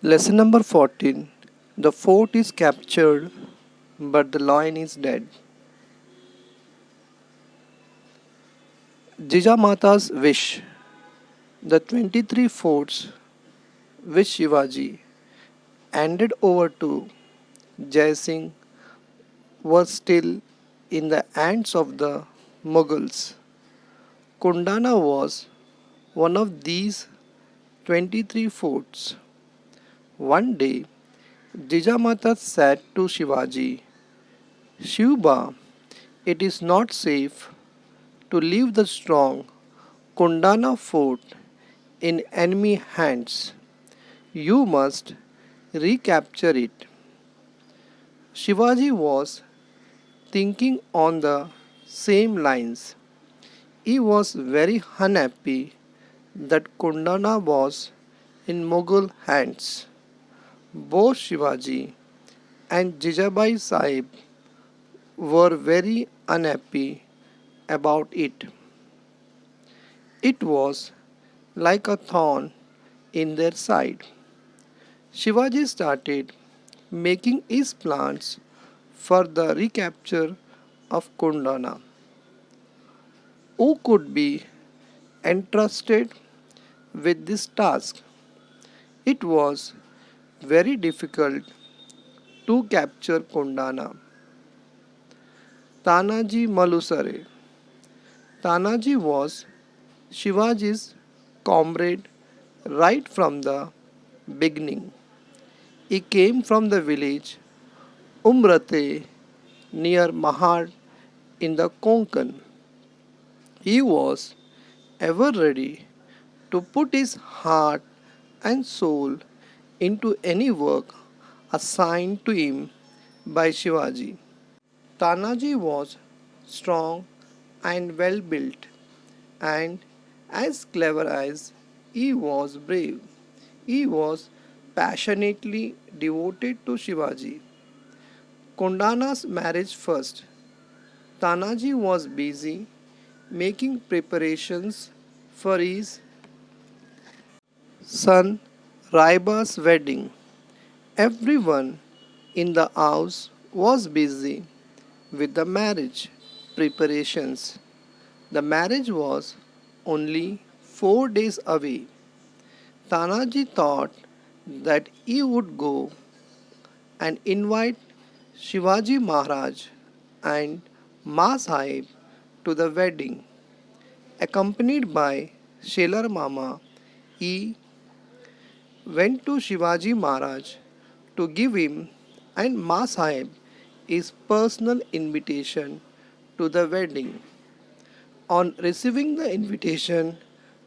Lesson number 14. The fort is captured, but the lion is dead. Jijamata's wish. The 23 forts which Shivaji handed over to Jai Singh were still in the hands of the Mughals. Kundana was one of these 23 forts. One day, Jijamata said to Shivaji, Shiva, it is not safe to leave the strong Kundana fort in enemy hands. You must recapture it. Shivaji was thinking on the same lines. He was very unhappy that Kundana was in Mughal hands. Both Shivaji and Jijabai Sahib were very unhappy about it. It was like a thorn in their side. Shivaji started making his plans for the recapture of Kundana. Who could be entrusted with this task? It was very difficult to capture Kundana. Tanaji Malusare. Tanaji was Shivaji's comrade right from the beginning. He came from the village Umrate near Mahad in the Konkan. He was ever ready to put his heart and soul into any work assigned to him by Shivaji. Tanaji was strong and well built, and as clever as he was brave. He was passionately devoted to Shivaji. Kundana's marriage first. Tanaji was busy making preparations for his son Raiba's wedding. Everyone in the house was busy with the marriage preparations. The marriage was only 4 days away. Tanaji thought that he would go and invite Shivaji Maharaj and Ma Sahib to the wedding. Accompanied by Shelar Mama, he went to Shivaji Maharaj to give him and Ma Sahib his personal invitation to the wedding. On receiving the invitation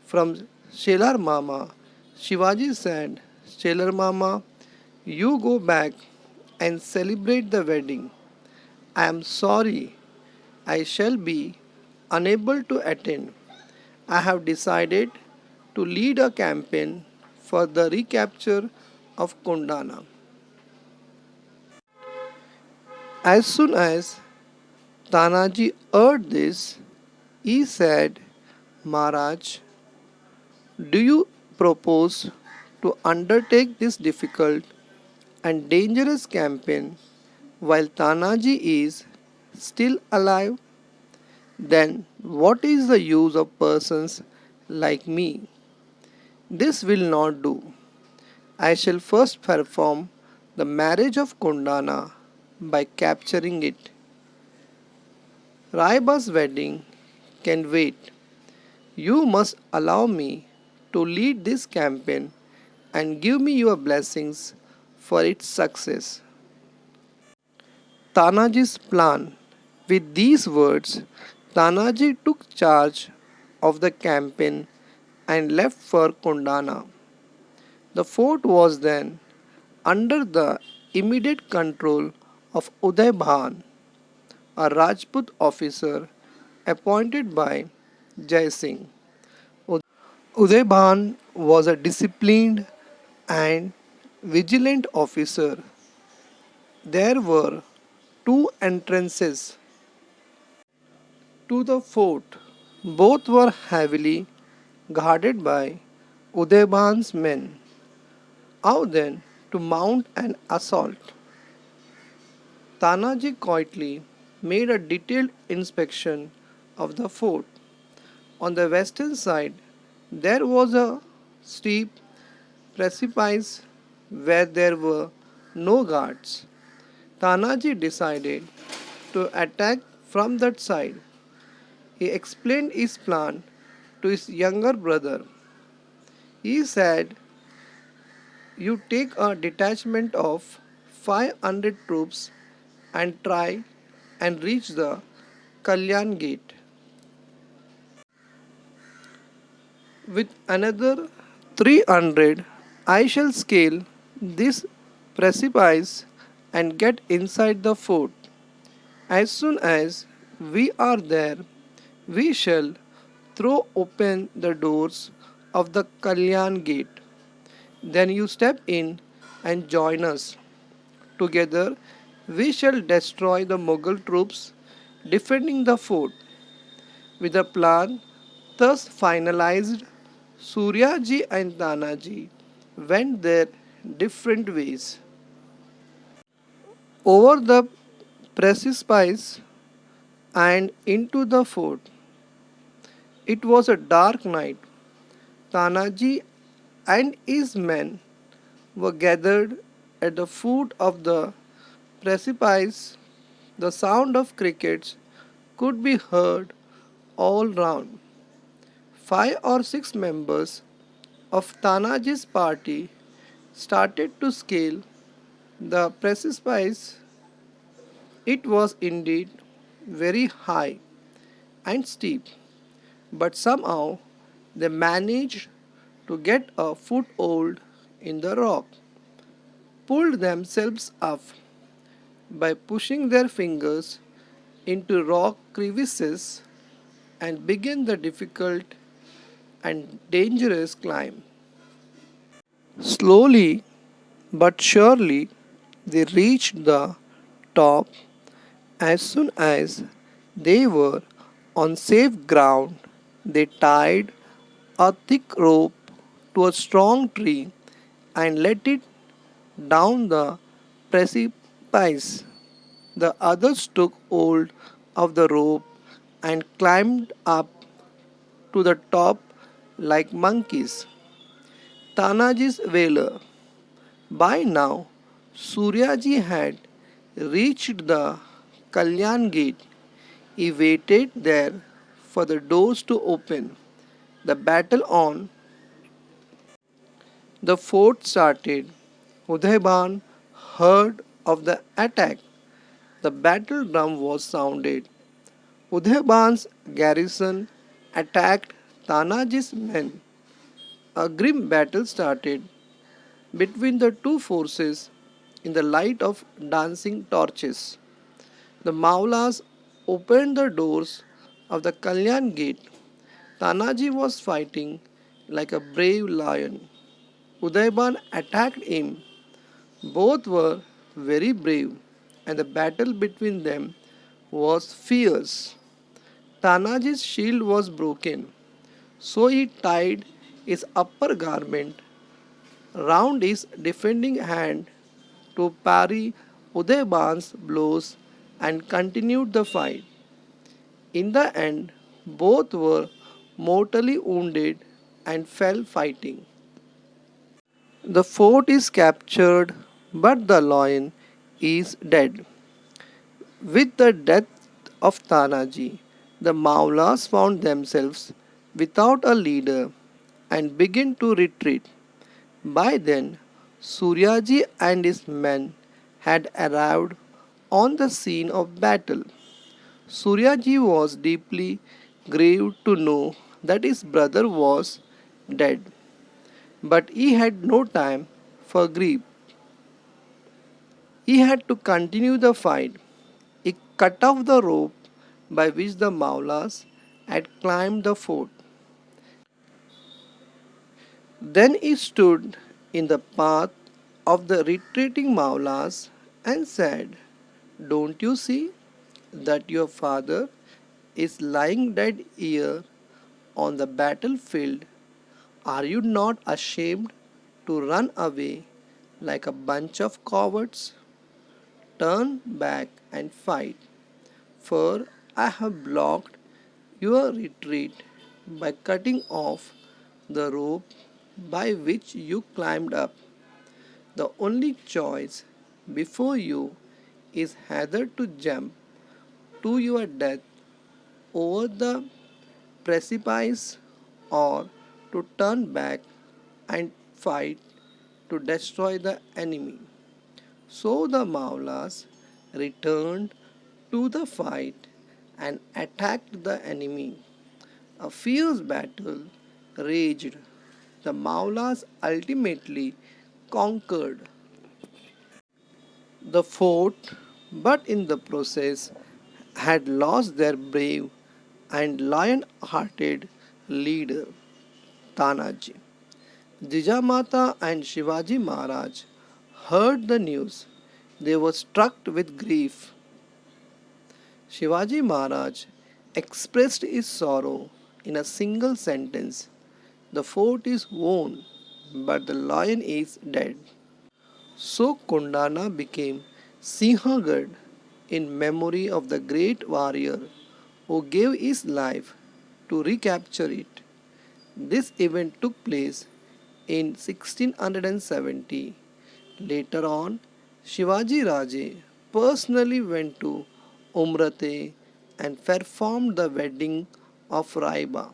from Shelar Mama, Shivaji said, Shelar Mama, you go back and celebrate the wedding. I am sorry I shall be unable to attend. I have decided to lead a campaign for the recapture of Kundana. As soon as Tanaji heard this, he said, Maharaj, do you propose to undertake this difficult and dangerous campaign while Tanaji is still alive? Then what is the use of persons like me? This will not do. I shall first perform the marriage of Kundana by capturing it. Raiba's wedding can wait. You must allow me to lead this campaign and give me your blessings for its success. Tanajis Plan. With these words, Tanaji took charge of the campaign and left for Kundana. The fort was then under the immediate control of Uday Bhan, a Rajput officer appointed by Jai Singh. Uday Bhan was a disciplined and vigilant officer. There were two entrances to the fort. Both were heavily guarded by Uday Bhan's men. How then to mount an assault? Tanaji quietly made a detailed inspection of the fort. On the western side, there was a steep precipice where there were no guards. Tanaji decided to attack from that side. He explained his plan to his younger brother. He said, "You take a detachment of 500 troops and try and reach the Kalyan gate. With another 300, I shall scale this precipice and get inside the fort. As soon as we are there, we shall throw open the doors of the Kalyan gate. Then you step in and join us. Together, we shall destroy the Mughal troops defending the fort." With the plan thus finalized, Suryaji and Tanaji went their different ways. Over the precipice and into the fort. It was a dark night. Tanaji and his men were gathered at the foot of the precipice. The sound of crickets could be heard all round. 5 or 6 members of Tanaji's party started to scale the precipice. It was indeed very high and steep, but somehow they managed to get a foothold in the rock, pulled themselves up by pushing their fingers into rock crevices, and began the difficult and dangerous climb. Slowly but surely they reached the top. As soon as they were on safe ground, they tied a thick rope to a strong tree and let it down the precipice. The others took hold of the rope and climbed up to the top like monkeys. Tanaji's valor. By now, Suryaji had reached the Kalyan gate. He waited there for the doors to open. The battle on. The fort started. Udayban heard of the attack. The battle drum was sounded. Udayban's garrison attacked Tanaji's men. A grim battle started between the two forces in the light of dancing torches. The Maulas opened the doors of the Kalyan gate. Tanaji was fighting like a brave lion. Udayban attacked him. Both were very brave, and the battle between them was fierce. Tanaji's shield was broken, so he tied his upper garment round his defending hand to parry Udayban's blows and continued the fight. In the end, both were mortally wounded and fell fighting. The fort is captured, but the lion is dead. With the death of Tanaji, the Maulas found themselves without a leader and began to retreat. By then, Suryaji and his men had arrived on the scene of battle. Suryaji was deeply grieved to know that his brother was dead, but he had no time for grief. He had to continue the fight. He cut off the rope by which the Maulas had climbed the fort. Then he stood in the path of the retreating Maulas and said, "Don't you see that your father is lying dead here on the battlefield? Are you not ashamed to run away like a bunch of cowards. Turn back and fight, for I have blocked your retreat by cutting off the rope by which you climbed up. The only choice before you is either to jump to your death over the precipice or to turn back and fight to destroy the enemy. So the Maulas returned to the fight and attacked the enemy. A fierce battle raged. The Maulas ultimately conquered the fort, but in the process had lost their brave and lion-hearted leader, Tanaji. Jijamata and Shivaji Maharaj heard the news. They were struck with grief. Shivaji Maharaj expressed his sorrow in a single sentence: the fort is won, but the lion is dead. So Kundana became Sinhagad in memory of the great warrior who gave his life to recapture it. This event took place in 1670. Later on, Shivaji Raje personally went to Umrate and performed the wedding of Raiba.